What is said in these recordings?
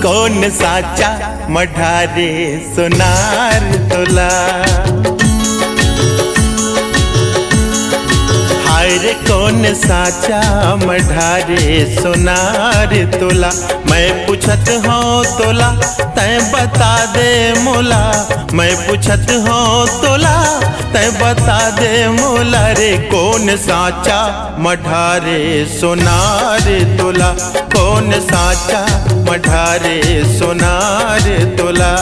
कौन साचा मढारे सोनार तोला। हाय रे कौन साचा मढारे सोनार तोला। मैं पूछत हूँ तोला तै बता दे मोला। मैं पूछत हूँ तोला तै बता दे मोला रे। कौन साचा मढारे सोनार तोला। कौन साचा मढारे सोनार तोला।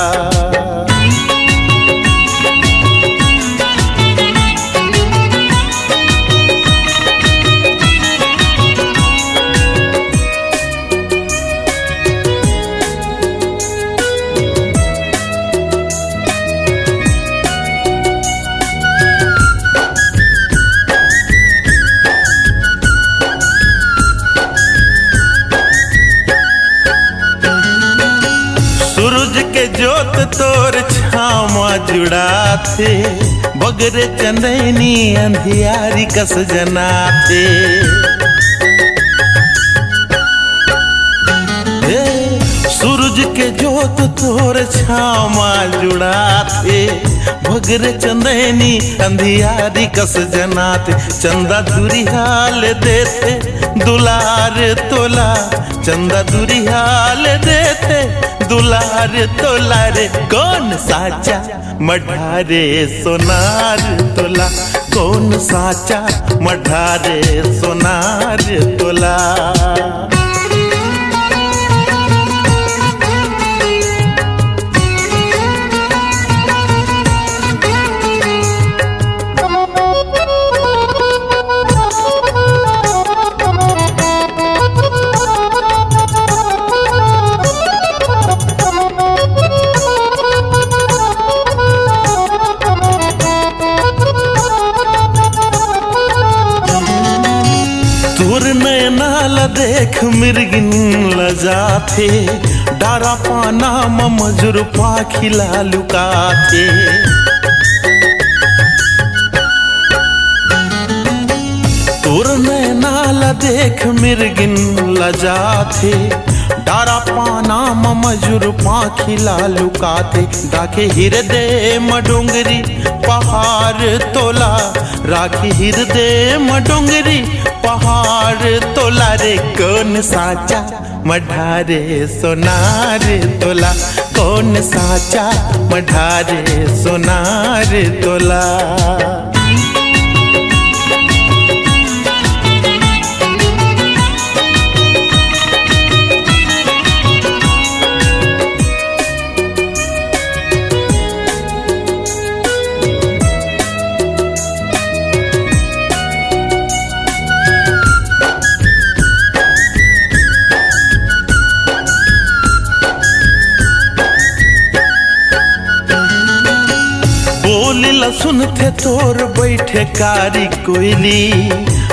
जोत तोर छावा जुड़ा थे बगरे चंदनी अंधियारी कस जना थे। सूरज के जोत तोर छावा जुड़ा थे बगरे चंदनी अंधियारी कस जना थे। चंदा दूरी हाल देते दुलार तोला। चंदा दूरी हाल देते दुलार तोला रे। कौन साचा मढारे सोनार तोला। कौन साचा मढारे सोनार तोला। देख मिर्गिन लजाते डारा पाना मजूर पाखिला लुकाते। तोर नैनाला देख मिर्गिन लजाते डारा पाना मजूर पाखिला लुकाते। डाके हृदय मडोंगरी पहाड़ तोला। राखी हृदय मडोंगरी पहाड़ तोला रे। कौन साचा मढारे सोनार तोला। कौन साचा मढारे सोनार तोला। सुनते तोर बैठे कारी कोयली।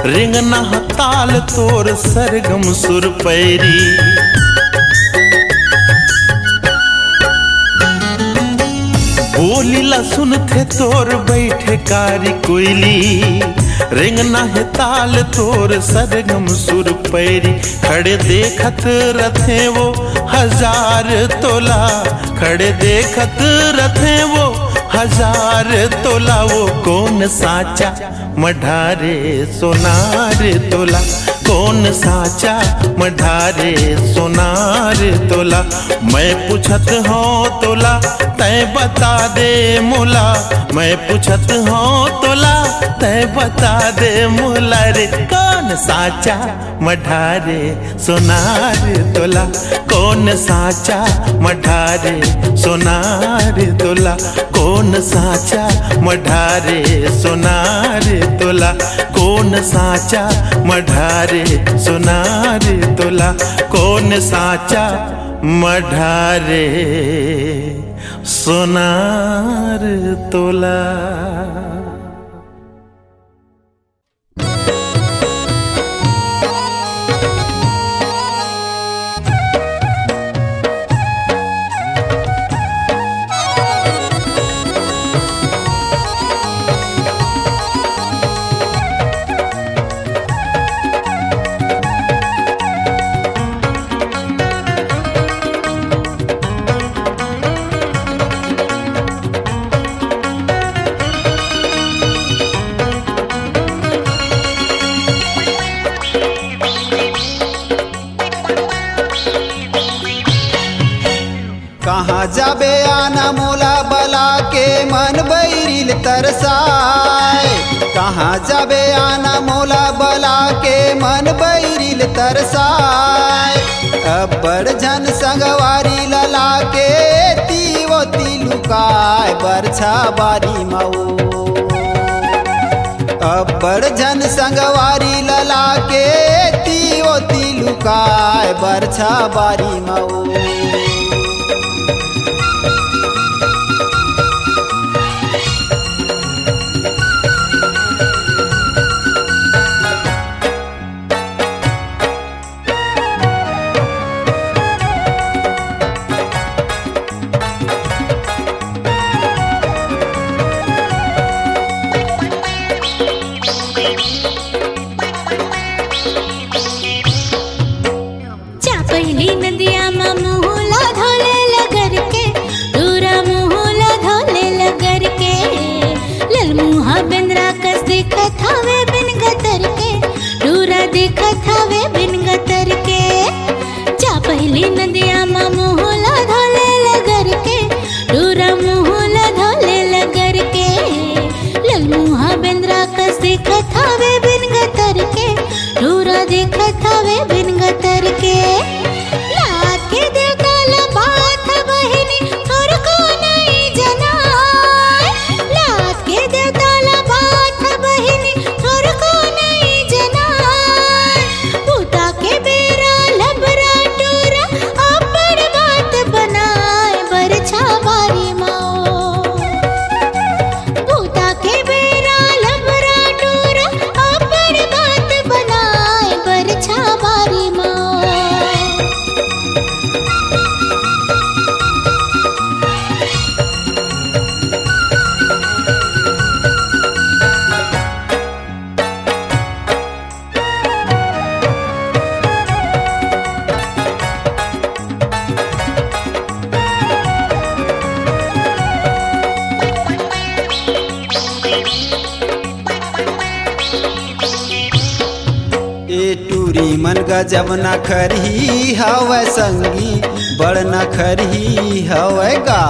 रिंगना ताल तोर सरगम सुर पैरी। बोलीला सुनते तोर बैठे कारी कोयली। रिंगना है ताल तोर सरगम सुर पैरी। खड़े देखत रथे वो हजार तोला। खड़े देखत रथे वो हजार तोला। वो कौन साचा मढारे सोनार तोला। कौन साचा मढारे सोनार तोला। मैं पूछत हूँ तोला तै बता दे मोला। मैं पूछत हूँ तोला तै बता दे मोला रे। कौन साचा मढारे सोनार तोला। कौन साचा मढारे सोनार तोला। कौन साचा मढारे सोनार तोला। कौन साचा मढारे सोनार तोला। कौन साचा मढारे सोनार तोला। जाबे आना मोला बला के मन बैरिल तरसाए। कहाँ जाबे आना मोला बला के मन बैरिल तरसाए। अब्बड़ झन संगवारी लला के तीवो तिलुकाय बरछा बारी मऊ। अब्बड़ झन संगवारी लला के तीवो तिलुकाय बरछा बारी मऊ। पहली नदिया में मुहला धोले लगर के दूरा मुहला धोले लगर के लल मुहा बिंद्रा कस दिखत हवे बिन गतर के दूरा दिखत हवे बिन गतर के। जा पहली नदिया में मुहला धोले लगर के दूरा मुहला धोले लगर के लल मुहा बिंद्रा कस दिखत हवे बिन गतर के दूरा दिखत हवे बिन गतर के। टूरी मन गजब न खरही हवै संगी बड़ न खरही हवै गा।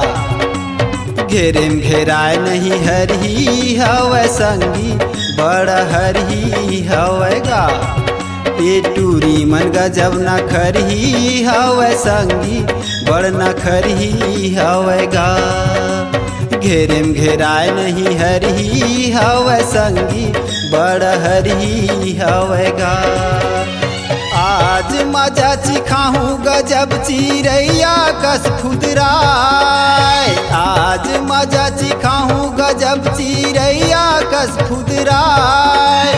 घेरे में घेराए नहीं हरही हवै संगी बड़ हरही हवै गा। ये टूरी मन गजब न खरही हवै संगी बड़ न खरही हवै गा। घेरे में घेराए नहीं हरही हवै संगी बड़ हरही हवै गा। आज मजा चिखाहूँ गजब चिरैया कस खुदराय। आज मजा चिखाहूँ गजब चिरैया कस खुदराय।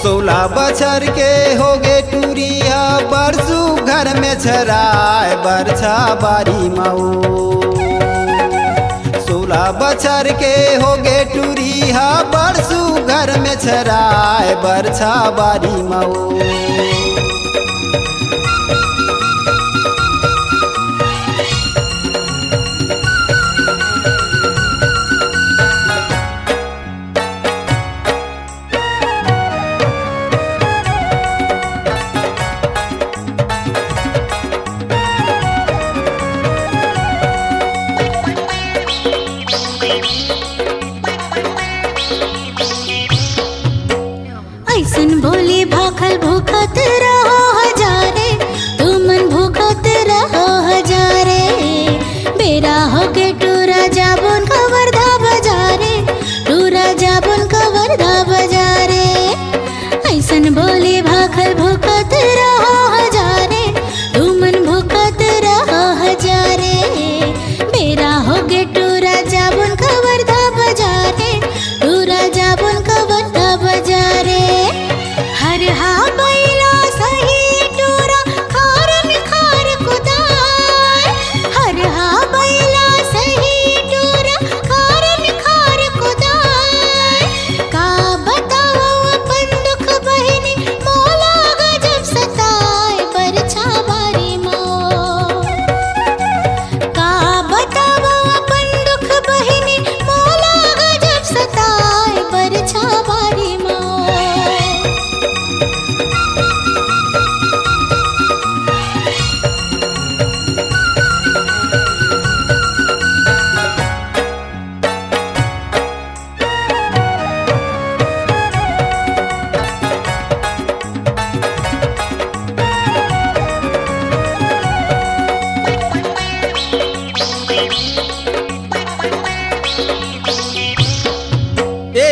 16 बछर के होगे टूरिया बरसू घर में छराय बरछा बारी मऊ। 16 बछर के होगे टूरिया बरसू घर में छराय बरछा बारी मऊ। ऐसन बोली भाखल भूखत रहो हजारे तुमन भूखत रहो हजारे। बेरा हो के टूरा जाबुन का वर्धा बजारे टूरा जाबुन का वर्धा बजारे। ऐसन बोली भाखल भूखत रहो हजारे तुमन भूखत रहो हजारे। बेरा हो के टूरा जाबुन का वर्धा बजारे टूरा जाबुन का वर्धा बजारे। हर हा बैला सही टूरा खारन खार कुदाय। हर हा बैला सही टूरा खारन खार कुदाय। का बताओ अपन दुख बहिनी मोला गजब सताय बरछा बारी मऊ। का बताओ अपन दुख बहिनी मोला गजब सताय बरछा बारी मऊ।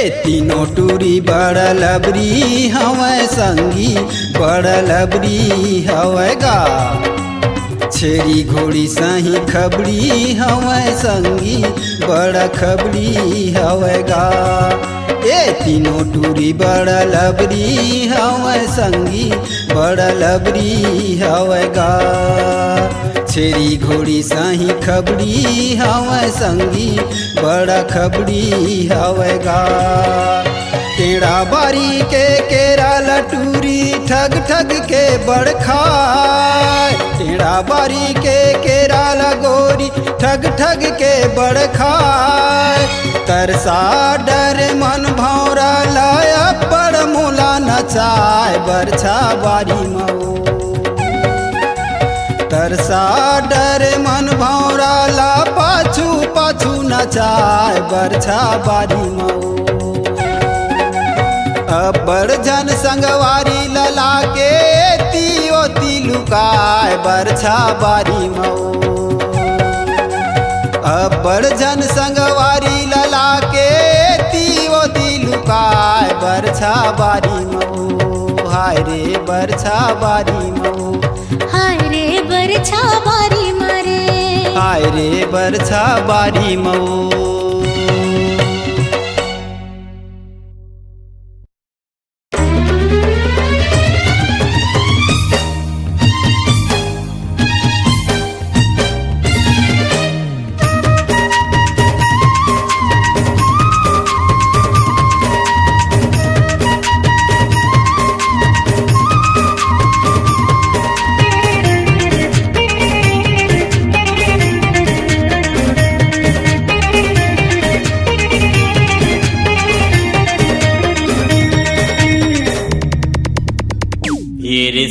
तीनों टूरी बड़ लबरी हवे संगी बड़ लबरी हवे गा। छेरी घोड़ी सही खबरी हवे संगी बड़ खबरी हवे गा। तीनों टूरी बड़ लबरी हवे संगी बड़ लबरी हवे गा। छेरी घोड़ी सही खबरी हवे संगी बड़ खबरी हवे गा। टेढ़ा बारी के केरा लटूरी ठग ठग के बड़ खाए। टेढ़ा बारी के केरा लगोरी ठग ठग के बड़ खाए। तरसा डर मन भौरा लाया बड़ मूला नचाए बरछा बारी मऊ। तरसा डर मन भौरा ला पाछू पाछू नचाए बरछा बारी मऊ। बड़ जन संगवारी लला के ती लुकाए बरछा बारी मऊ। बड़ जन संगवारी लला के ती लुकाए बरछा बारी मऊ। हाय रे बरछा बारी मऊ। हाय रे बरछा बारी मारे। हाय रे बरछा बारी मऊ।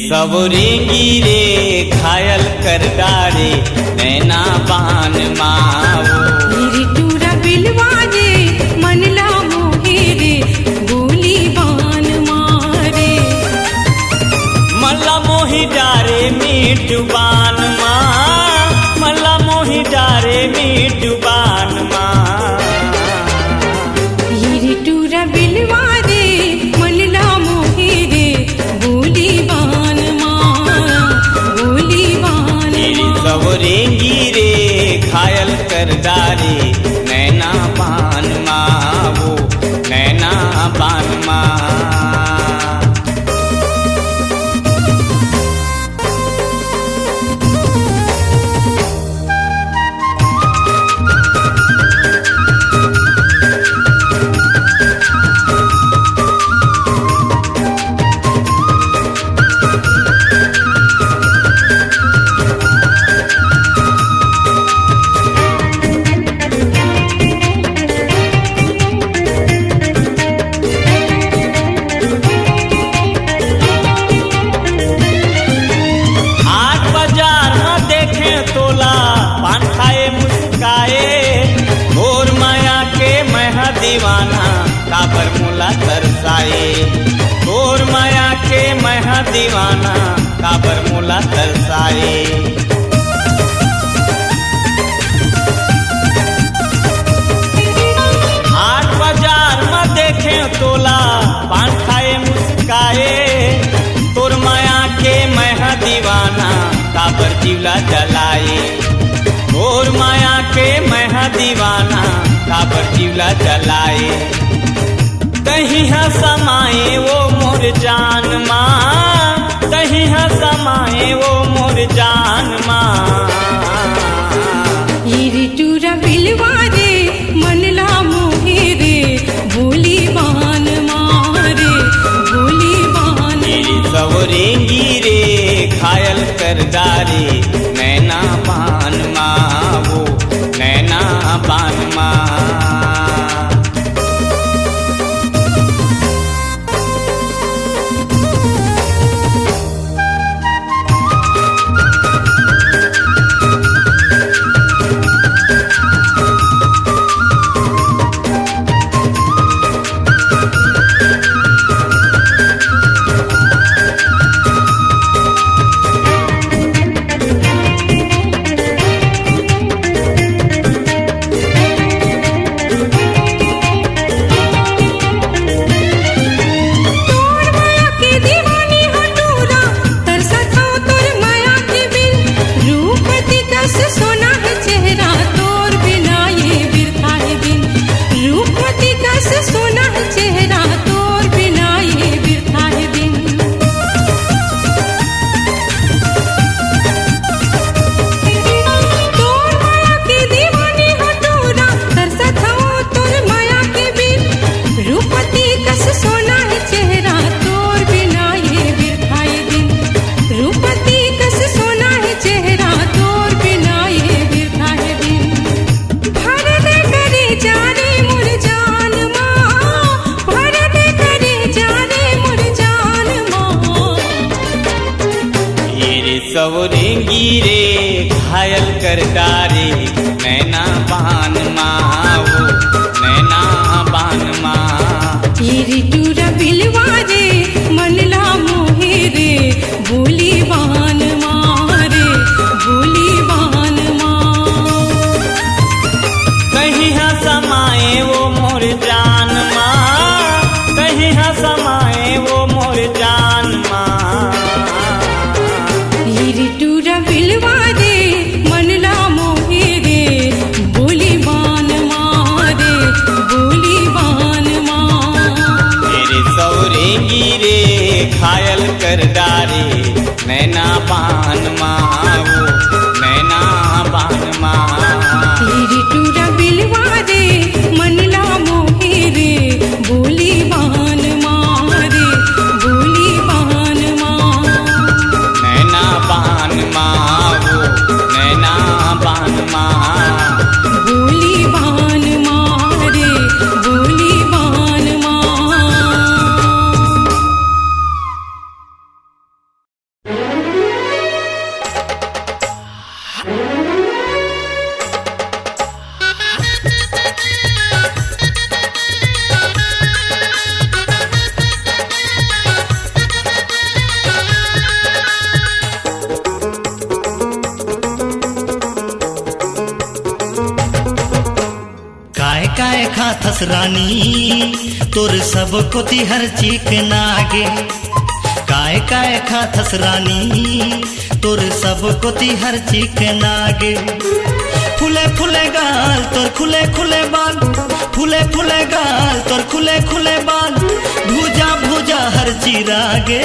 सब रेंगी रे घायल कर डारे नैना बान माओ। मेरी टूरा बिलवा रे मनला मोहे रे बोली बान मारे। मल्ला मोही डारे मीठ बान माँ। मल्ला मोही डारे मीठ बान माँ। मेरी टूरा बिलवा रे मनला मोहे रे बोली बान सब रेंगी रे घायल कर डारे नैना बान माँ। वो नैना बान माँ। दीवाना काबर मुला तरसाए। तोर माया के मैं दीवाना काबर मुला तरसाए। हाट बाजार में देखे तोला पान खाए मुस्काए। तोर माया के मैं दीवाना काबर जीवला जलाए। तोर माया के मैं दीवाना काबर जीवला जलाए। कहीं है समाए वो मोर जान माँ। कहीं है समाए वो मोर जान माँ। ये टूरा बिलवा रे मनला मोहे रे बोली बान मारे। बोली बान मेरी सब रेंगी रे घायल कर डारे नैना बान माँ। वो नैना बान माँ। तेरे सवरेंगी रे घायल कर डारे नैना बान माओ नैना बान माँ। तेरी टूरा बिलवा रे मनला मोहे रे बोली बान मारे बोली बान माँ। कहीं हाँ समाए वो मोर जान माँ कहीं हाँ समाए वो मोर जान माँ। तेरी टूरा बिलवा रे मनला मोहे रे बोली बान मारे बोली बान माँ। तेरे सवरेंगी रे घायल कर डारे नैना बान माओ नैना बान माँ। तेरी टूरा बिलवा रे मनला मोहे रे बोली बान मारे बोली बान माँ। नैना बान माओ नैना बान माँ। बोली बान मारे बोली बान माँ। काय काय खाथस रानी तोर सब कोती हर चीक नागे। काय काय खाथस रानी तोर सब कोती हर चीक नागे। फुले फुले गाल तोर खुले खुले बाल फुले फुले गाल तोर खुले खुले बाल भूजा भूजा हर चिरागे।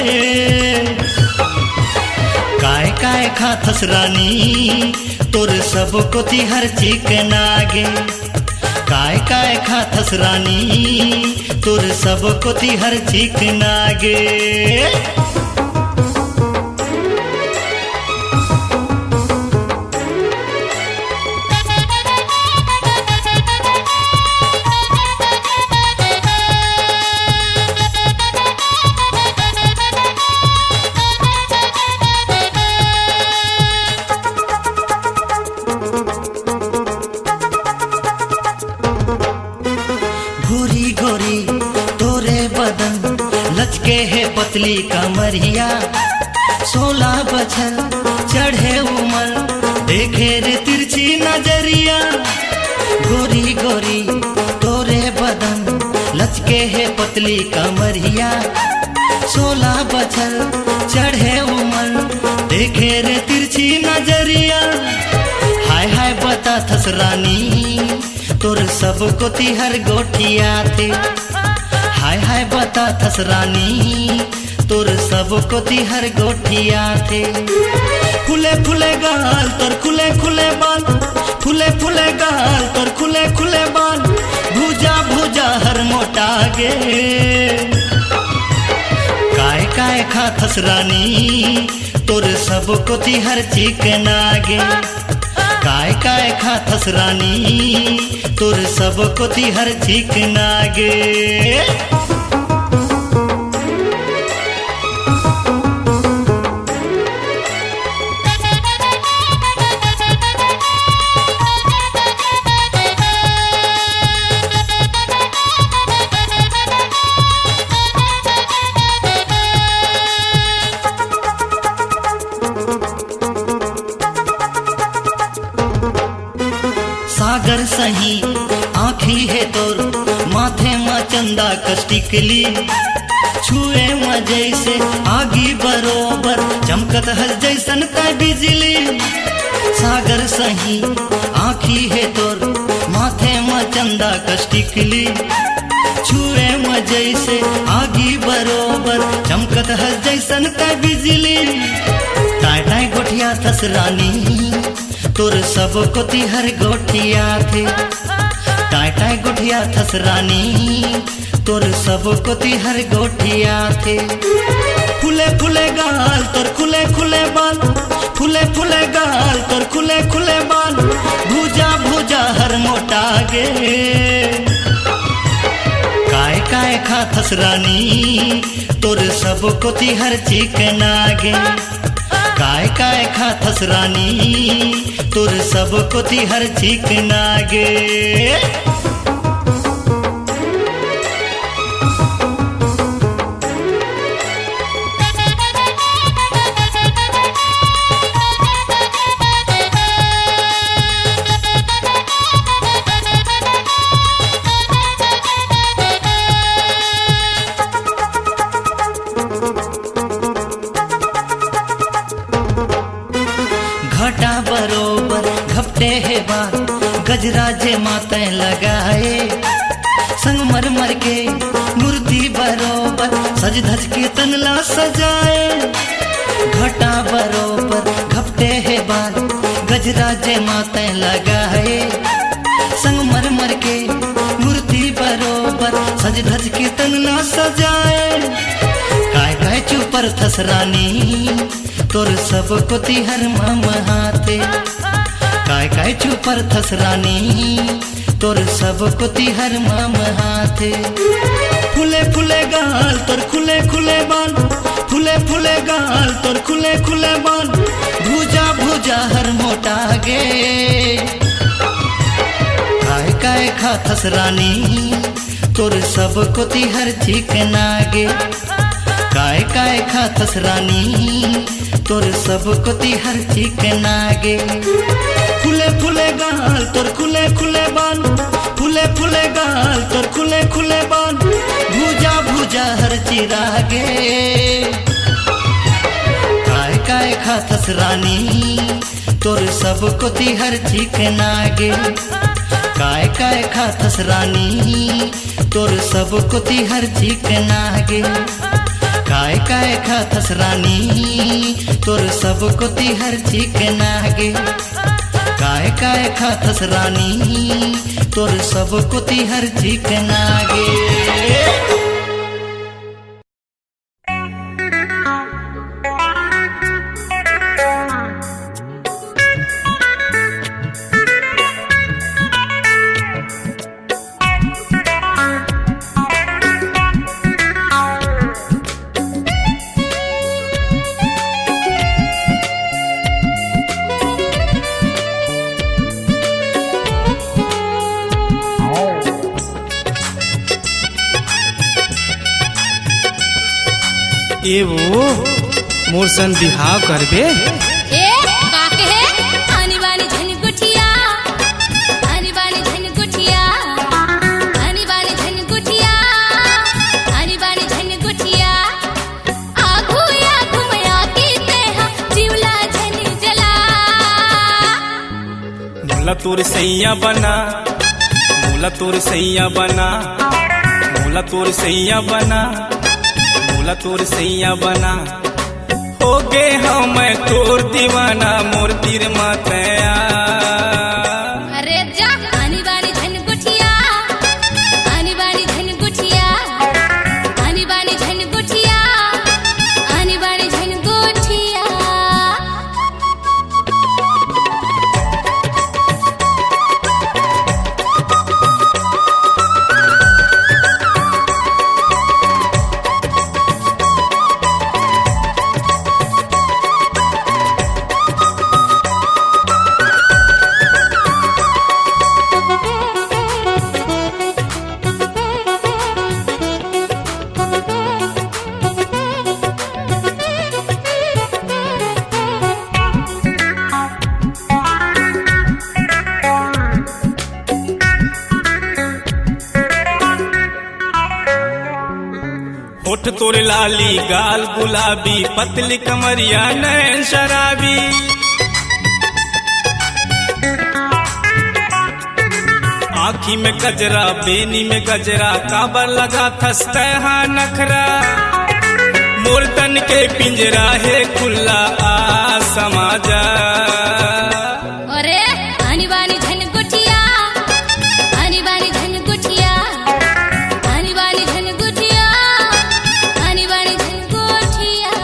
काय काय खाथस रानी तोर सब कोती हर चीक नागे। काय काय खाथस रानी तोर सब कोती हर चीक नागे। गोरी गोरी तोरे बदन लचके है पतली कमरिया। 16 बछर चढ़े उमर देखे रे तिरछी नजरिया। गोरी गोरी तोरे बदन लचके है पतली कमरिया। 16 बछर चढ़े उमर देखे रे तिरछी नजरिया। हाय हाय बता थस रानी तोर सब कोती हर गोठिया थे। हाय हाय बता थस रानी तोर सब कोती हर गोठिया थे। फुले फुले गाल तोर खुले खुले बाल फुले फुले गाल तोर खुले खुले बाल भूजा भूजा हर मोटा गे। काय काय खाथस रानी तोर सब कोती हर चीक नागे। काय काय खाथस रानी तोर सब कोती हर चीक नागे। सागर सही आँखी है तोर माथे में चंदा कष्टिकली। छुए में जैसे आगी बरोबर चमकत हल जैसन का बिजली। सागर सही आँखी है तोर माथे में चंदा कष्टिकली। छुए में जैसे आगी बरोबर चमकत हल जैसन का बिजली। टाय टाय गोठिया थस रानी तोर सब कोती हर गोठिया थे। टाय टाय गोठिया थस रानी तोर सब कोती हर गोठिया थे। फुले फुले गाल तोर खुले खुले बाल फुले फुले गाल तोर खुले खुले बाल भूजा भूजा हर मोटा गे। काय काय खाथस रानी तोर सब कोती हर चीक नागे। काय काय खाथस रानी तोर सब कोती हर ठीक नागे। घाटा बरोबर घपटे है बात गजरा जे माते लगाए संग मर मर के मूर्ति बरोबर सज धज के तनला सजाए। घाटा बरोबर घपटे है बात गजरा जे माते लगाए संग मर मर के मूर्ति बरोबर सज धज के तनला सजाए। काय काय चुपर थस रानी तोर सब कोती हर मम हाथे। काय काय चुपर थस रानी तोर सब कोती हर मम हाथे। फुले फुले गाल तोर खुले खुले बाल फुले फुले गाल तोर खुले खुले बाल भुजा भुजा हर मोटा गे। काय काय खाथस रानी तोर सब कोती हर ठीक नागे। काय काय खाथस रानी तोर सब कोती हर ठीक नागे। फुले फुले गाल तोर खुले खुले बाल फुले फुले गाल तोर खुले खुले बाल भुजा भुजा हर चिरागे। काय काय खाथस रानी तोर सब कोती हर ठीक नागे। काय काय खाथस रानी तोर सब कोती हर ठीक नागे। काय काय खाथस रानी तोर सब कोती हर ठीक नागे। काय काय खाथस रानी तोर सब कोती हर ठीक नागे। एवो मोर सन बिहाव करबे। ए काके है आनी बानी झन गुठिया आनी बानी झन गुठिया आनी बानी झन गुठिया आनी बानी झन गुठिया आघू आघू मया कीते हम जीवला झन जला। मोला तोर सैया बना मोला तोर सैया बना मोला तोर सैया बना मोला तोर सैया बना। हो गे हम मैं तोर दीवाना मोर तीर मातया। अरे जा आनी बानी झन गुठिया आनी बानी झन गुठिया आनी बानी झन गुठिया आनी बानी झन गुठिया। होठ तोर लाली गाल गुलाबी पतली कमरिया नैन शराबी। आँखी में गजरा बेनी में गजरा काबर लगा थसते हाँ नखरा। मोर तन के पिंजरा है खुला आ समाजा। अरे आनी बानी झन गुठिया आनी बानी झन गुठिया आनी बानी झन गुठिया आनी बानी झन गुठिया।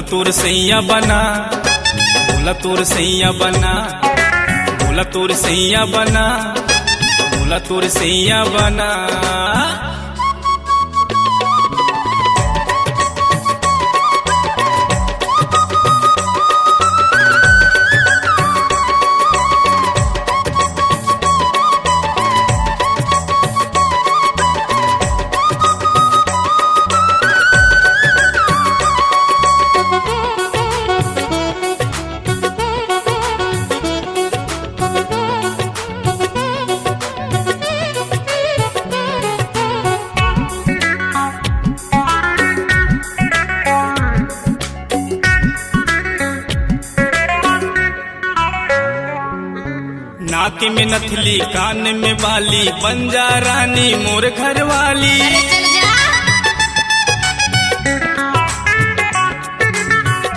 तोर सैया बना, भोला तोर सैया बना, भोला तोर सैया बना, भोला तोर सैया बना। नाक में नथली, कान में बाली, बन जा रानी मोर घर वाली। अरे चल जा।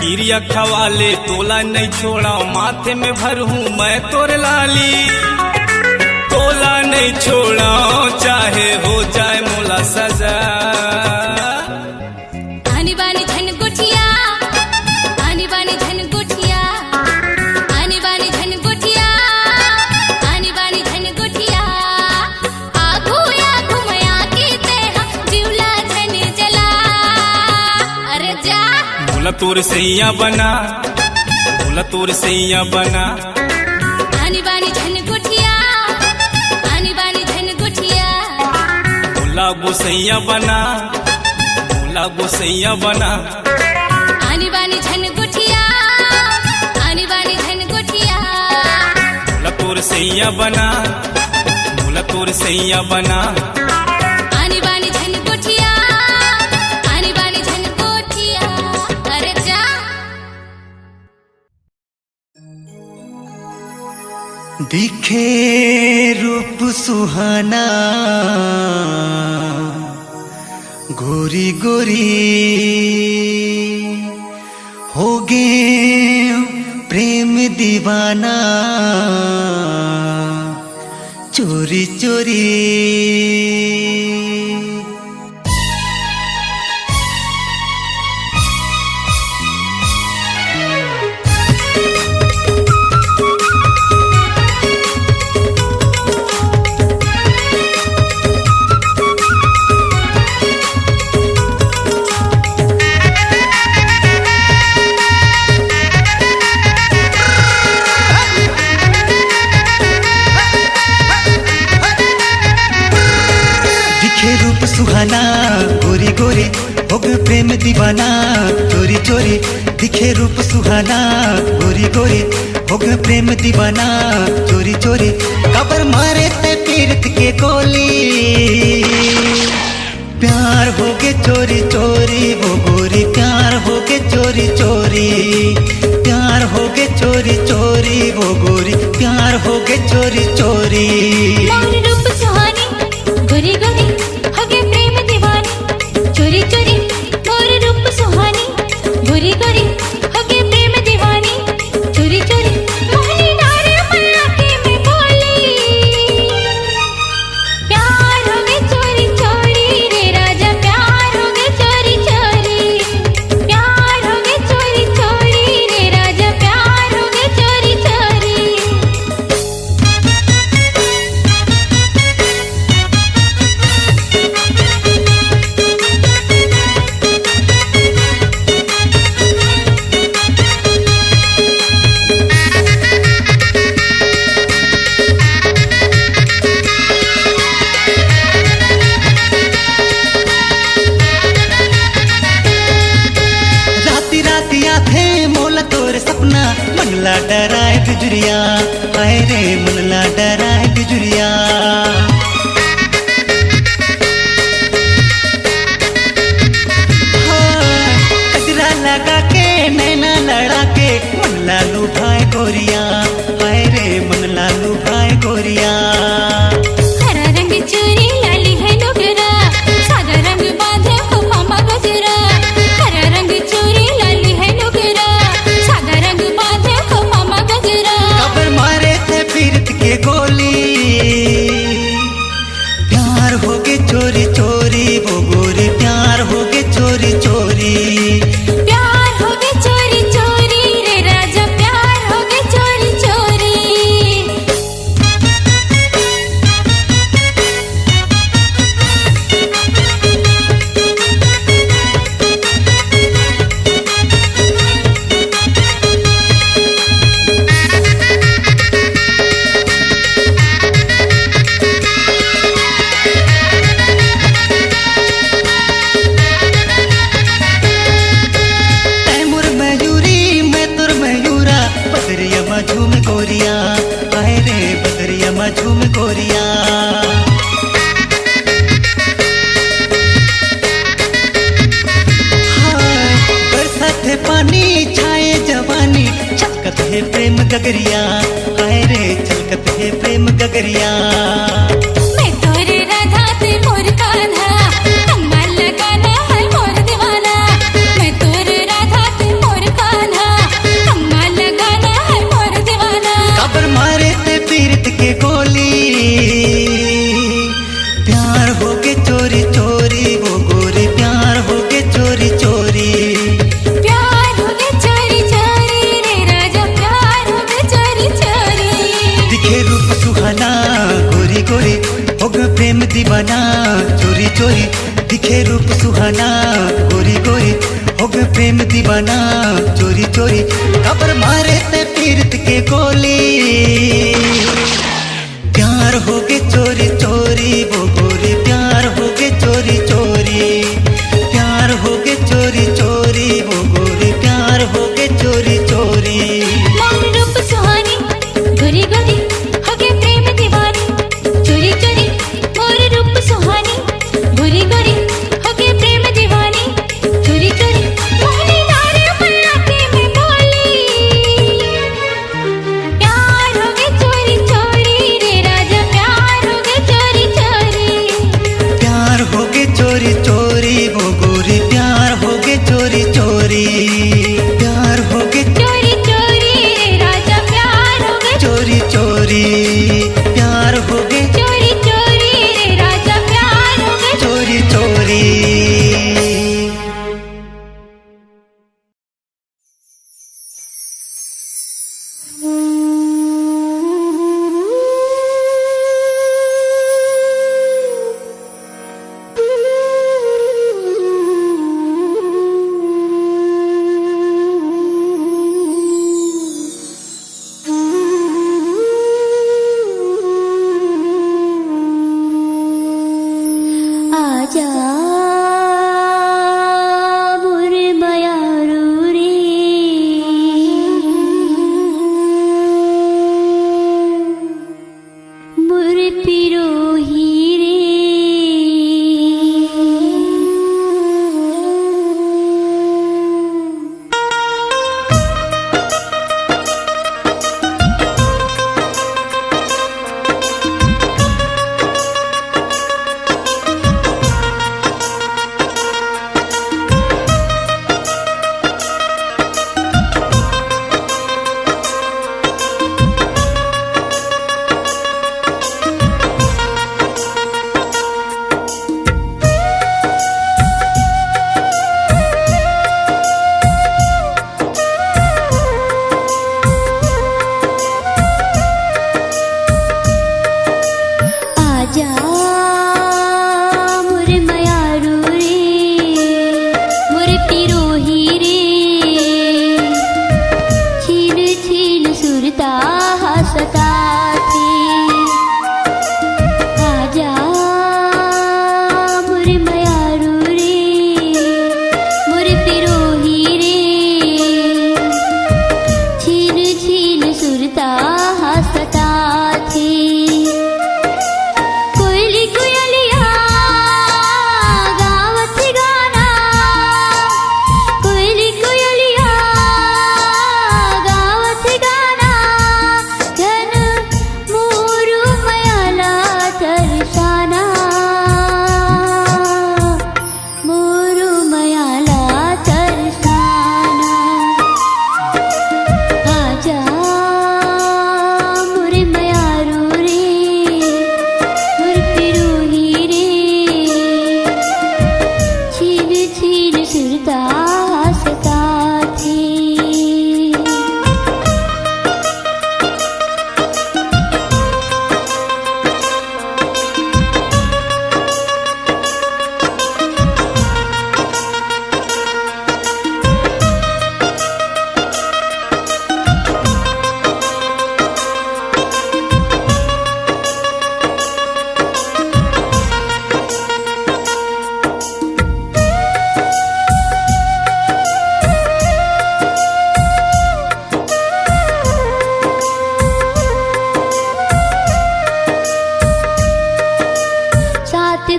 किरिया खवाले तोला नहीं छोड़ा, माथे में भरूं मैं तोर लाली। तोला नहीं छोड़ा चाहे हो जाए मोला सजा। आनी बानी धन गुठिया, आनी बानी धन गुठिया, आनी बानी धन गुठिया, आनी बानी धन गुठिया। आगू या घुमया की तेहा जीवला धन जला। अरे जा। भोला तोर सैया बना, भोला तोर सैया बना। आनी बानी धन गुठिया, आनी बानी धन गुठिया। भोला गोसैया बना, भोला गोसैया बना। आनी बानी धन गुठिया, आनी बानी धन गुठिया। भोला तोर सैया बना, भोला तोर सैया बना। आनी बानी धन गुठिया, आनी बानी धन गुठिया। अरे जा। दिखे रूप सुहाना, गोरी गोरी हो गे प्रेम दीवाना, चोरी चोरी। सुहाना गोरी गोरी हो गए प्रेम दीवाना, चोरी चोरी दिखे रूप सुहाना, गोरी गोरी हो गए प्रेम दीवाना, चोरी चोरी। कबर मारे ते पीरत के गोली, प्यार हो गए चोरी चोरी वो गोरी, प्यार हो गए चोरी चोरी, प्यार हो गए चोरी चोरी वो गोरी, प्यार हो गए चोरी चोरी। मोर रूप सुहानी गोरी गोरी हो गए प्रेम दीवानी, चोरी चोरी। मोर रूप सुहानी गोरी गोरी हो गए प्रेम दीवानी, चोरी चोरी। मोहनी डारे मल्ला के मैं बोली, प्यार हो गए चोरी चोरी रे राजा, प्यार हो गए चोरी चोरी, प्यार हो गए चोरी चोरी रे राजा, प्यार हो गए चोरी चोरी। गगरिया, हाय रे छलकत है प्रेम गगरिया। मैं तोरे राधा ते मोर कान्हा, अम्मा लगाना है मोर दीवाना। मैं तोरे राधा ते मोर कान्हा, अम्मा लगाना है मोर दीवाना। काबर मारे ते पीरत के गोली, प्यार हो के चोरी चोरी वो गोरी, प्यार हो के चोरी चोरी। प्यार हो गए चोरी चोरी रे राजा, प्यार हो गए चोरी चोरी। दिखे रूप सुहाना गोरी गोरी, हो गए प्रेम दीवाना चोरी चोरी। दिखे रूप सुहाना गोरी गोरी, हो गए प्रेम दीवाना चोरी चोरी। काबर मारे ते पीरत के गोली, प्यार हो गए चोरी चोरी वो गोरी, प्यार हो गए चोरी चोरी। प्यार हो गए चोरी चोरी वो गोरी, प्यार हो गए चोरी चोरी। मोर रूप सुहानी गोरी गोरी, हो गए प्रेम दीवानी चोरी चोरी। मोर रूप सुहानी गोरी गोरी, हो गए प्रेम दीवानी चोरी चोरी। मोहनी नारे मैया के मैं बोली, प्यार हो गए चोरी चोरी रे राजा, प्यार हो गए चोरी चोरी। प्यार हो गए चोरी चोरी वो गोरी, प्यार हो गए चोरी चोरी। प्यार हो गए चोरी चोरी रे राजा, प्यार हो गए चोरी चोरी। प्यार हो गए चोरी चोरी रे राजा, प्यार हो गए चोरी चोरी। आजा मोर मयारू रे, मोर पिरोही रे। आजा मोर मयारू रे, मोर पिरोही रे। छीन छीन सुरता हसता थी। आजा मोर मयारू रे, मोर पिरोही रे। छीन छीन सुरता हसता थी। कोयली कोयलिया गावत गाना, कोयली कोयलिया गावत गाना। घन मोरू मयाला तरसाना, मोरू मयाला तरसाना। आजा मोर मयारू रे, मोर पिरोही रे। छीन छीन सुरता हसता थी।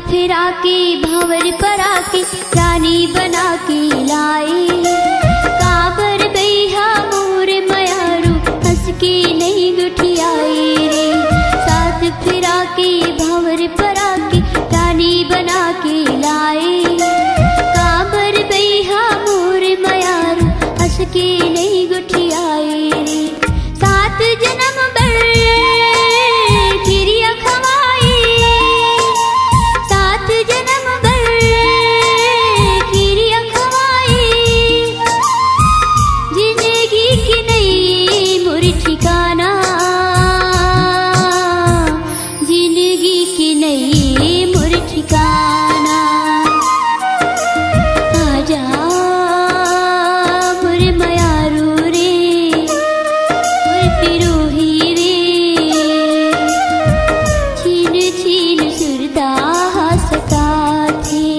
फिरा के भंवर परा के रानी बना के लाए। काबर बैहा मोर मयारू हंस के के नहीं गुठियाए रे। 7 जन्म बर किरिया खवाई, 7 जन्म बर किरिया खवाई। जिंदगी की नहीं मोर ठिकाना, जिंदगी की नहीं मोर ठिकाना। आजा मोर मयारू रे, मोर पिरोही रे, छीन छीन सुरता हंसता थे।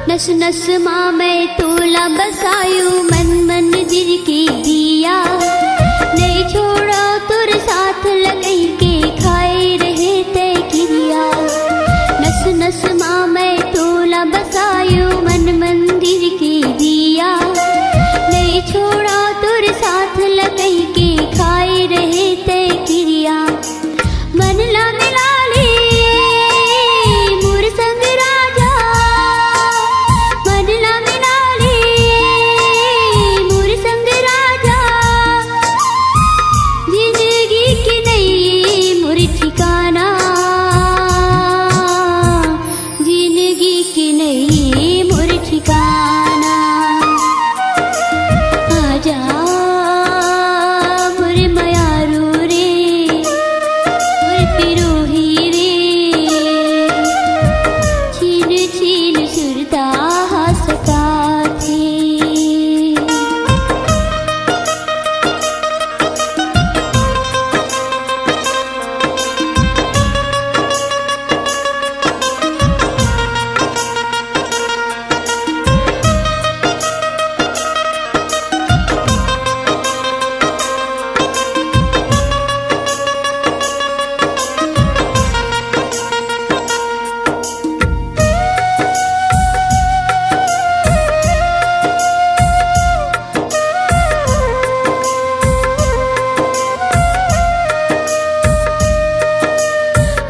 नस नस माँ मैं तोला बसायू, मन मंदिर की दिया। नहीं छोड़ो तुर साथ लगई के खाए रहे तय क्रिया। नस नस माँ मैं तोला बसायू, मन मंदिर की दिया। नहीं छोड़ो तुर साथ लगई के खाए रहे तय क्रिया। मन ला मिला ले मोर संग राजा, मन ला मिला ले मोर संग राजा। जिंदगी की नहीं मोर ठिकाना, जिंदगी की नहीं मोर ठिकाना। आजा मोर मयारू रे, मोर पिरोही रे, छीन छीन सुरता हंसता थे।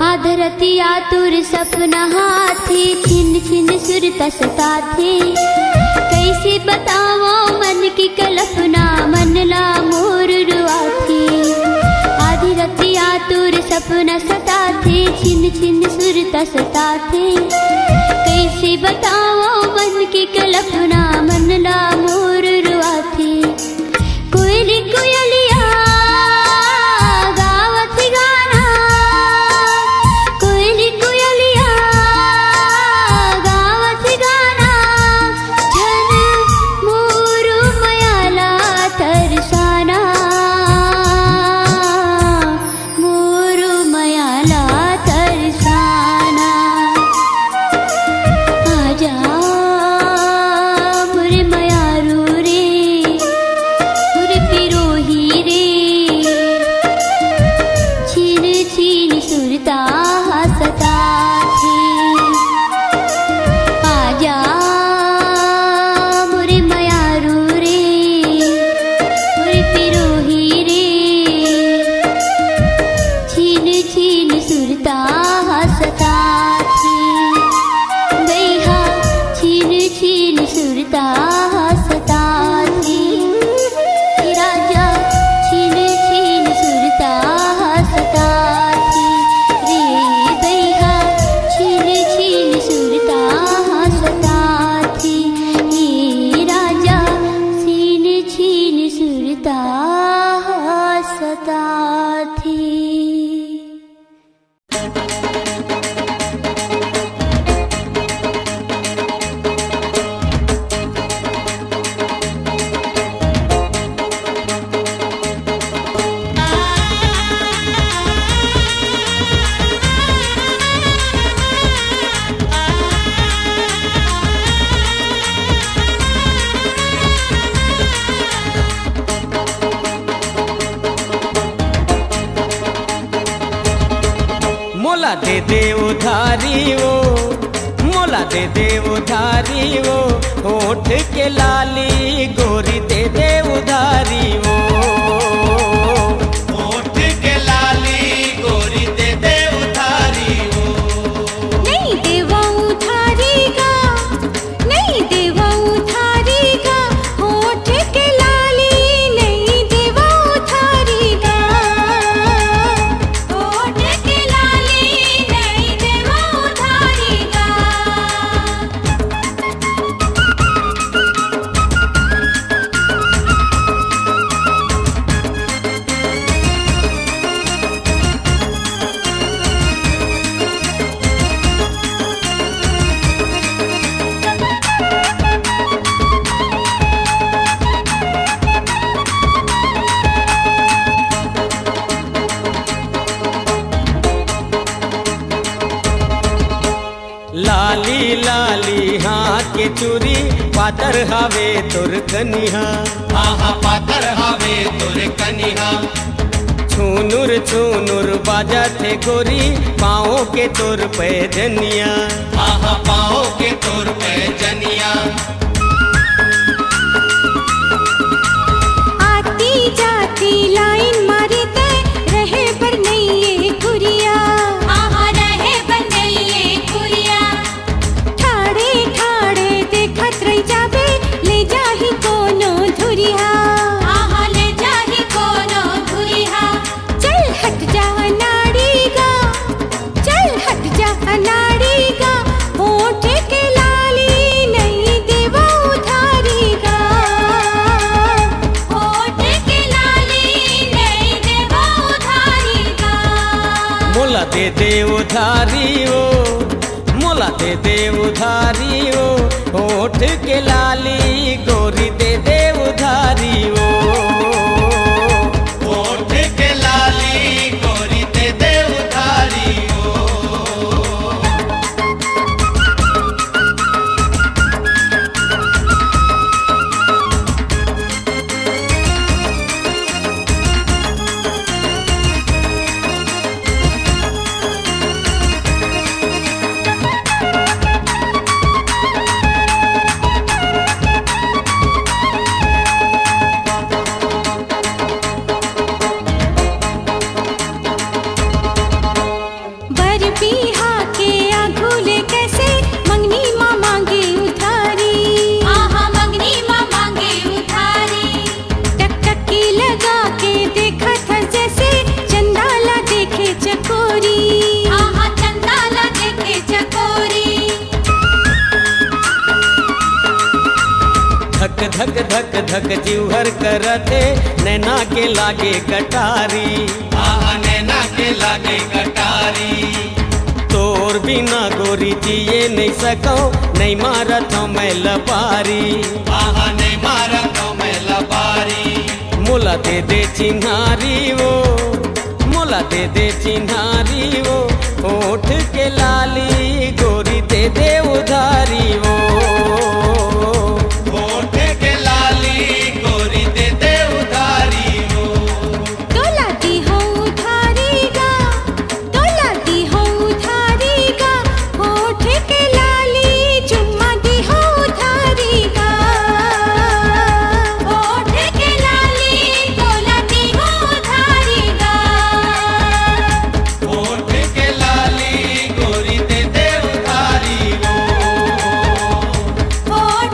आधरतिया तुर सपना हाथे, छिन छिन सुरता सता थे। कैसे बताओ मन की कल्पना, मन ला मोर रुआ थी। आधी रतिया तुर सपना सता थे, छिन छिन सुरता सता थे। कैसे बताओ मन की कल्पना, मन ला मोर रुआ थी। कोयली कोयलिया गावत गाना, कोयली कोयलिया गावत गाना। झन मोरू मयाला तरसाना, मोरू मयाला तरसाना। आजा मोर मयारू रे, मोर पिरोही रे, छीन छीन सुरता हंसता थे। आजा मोर मयारू रे, मोर पिरोही रे, छीन छीन सुरता हंसता थे। गैहा छीन छीन सुरता हंसता थे। राजा छीन छीन सुरता हंसता थे रे। गैहा छीन छीन सुरता हंसता थे। हे राजा छीन छीन सुरता हंसता थे। मोला दे दे उधारी वो, मोला दे दे उधारी वो, होठ के लाली गोरी दे दे उधारी वो, होठ के लाली गोरी दे दे उधारी वो। नहीं देवा उधारी का, नहीं देवा उधारी का, होठ के लाली नहीं देवा उधारी का, होठ के लाली नहीं देवा उधारी का। लाली लाली हाथ के चूरी पातर हवे तोर कनिहा, आहा पातर हवे तोर कनिहा, छूनुर छूनुर बाजा थे गोरी पाँव के तोर पैजनिया, आहा पाँव के तोर पे जनिया। आती जाती लाइन मारी ते रहे पर नहीं ये कुरिया, आहा रहे पर नहीं ये कुरिया। ठाड़े ठाड़े देखत रही जाबे ले जाही कोनो धुरिया, आहा ले जाही कोनो धुरिया। चल हट जा अनाड़ी गा, चल हट जा अनाड़ी गा, होठ के लाली नहीं देवा उधारी का, होठ के लाली नहीं देवा उधारी का। मोला दे दे उधारी वो, मोला दे दे उधारी वो, होठ के लाली गोरी दे दे उधारी वो, होठ के लाली गोरी दे दे उधारी वो। बर पीहा के आघुले कैसे मंगनी माँ मांगे उधारी, आहा मंगनी माँ मांगे उधारी। टकटकी लगा के देखा था जैसे चंदाला देखे चकोरी, आहा चंदाला देखे चकोरी। धक धक धक धक जीवहर करते नैना के लागे कटारी, आहा नैना के लागे कटारी, तोर बिना गोरी जिए नहीं सको नहीं मारत हूँ मैं लपारी, आहा नहीं मारा तो मैं लबारी। मोला दे दे चिन्हारी वो, मोला दे दे चिन्हारी वो, होठ के लाली गोरी दे दे उधारी वो, होठ के लाली गोरी दे दे उधारी वो। डोलाती हो उधारी गा, डोलाती हो उधारी गा, होठ के लाली चुम्मा दी हो उधारी गा, होठ के लाली डोलाती हो उधारी गा, होठ के लाली गोरी दे दे उधारी वो। होठ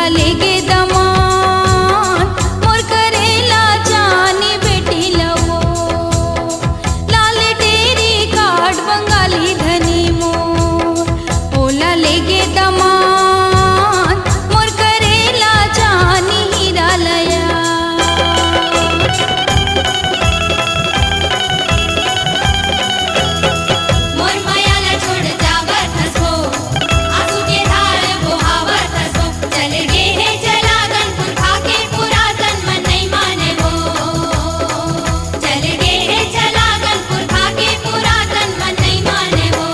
ओला लेगे दमान मोर करेला जानी बेटी लवो लाल टेरी काट बंगाली धनी मोर ओला लेगे दमान मोर करेला जानी हीरा लया मोर मायाला छोड़ जावर थसो आंसू के धार बहावर थसो चल गे है जलागन पुरखा के पुरातन मन नहीं माने वो चल गे है जलागन पुरखा के पुरातन मन नहीं माने वो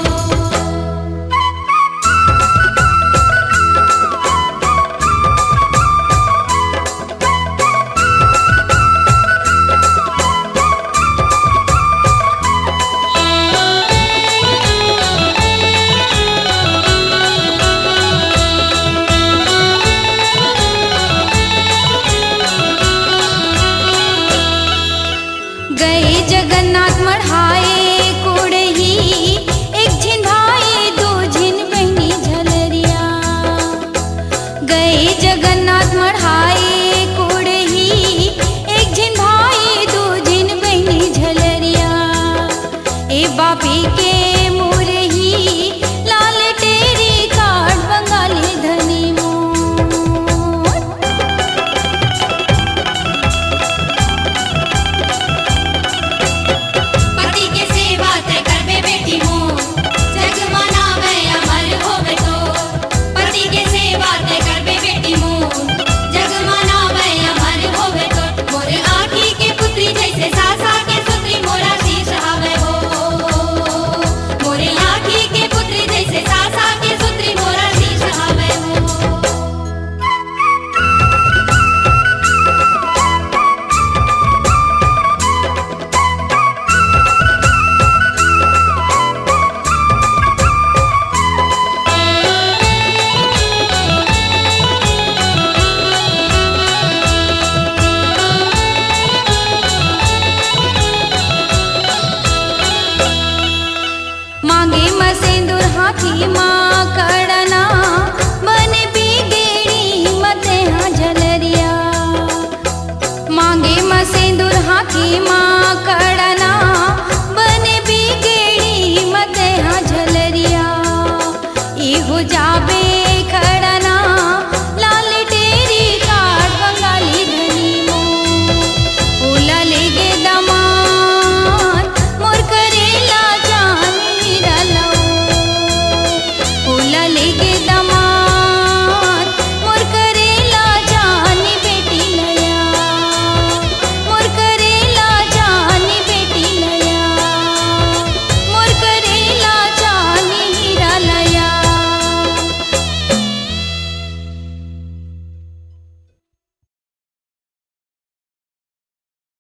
गए जगन्नाथ मढ़ाए कोड़ही एक झिन भाई दो झिन बहनी झलरिया गए जगन्नाथ मढ़ाए कोड़ही एक झिन भाई दो झिन बहनी झलरिया ए बापी के मोरही लाल टेरी काट बंगाली धनी मोर पति के सेवा ते करबे बेटी मोर जग मनावे अमर होवे तो पति के सेवा ते करबे बेटी मोर जग मनावे अमर होवे तो मोर आँखी के पुत्री जैसे सासा के सुत्री मोरा शीश हवे हो मोर आँखी के पुत्री जैसे सासा के सुत्री मोरा शीश हवे हो मांगे मसेंदुर हाथी माँ कड़ना बन बिगेड़ी मते हाँ झलरिया मांगे मसेंदुर हाथी माँ कड़ना बन बिगेड़ी मते हाँ झलरिया इहो जाबे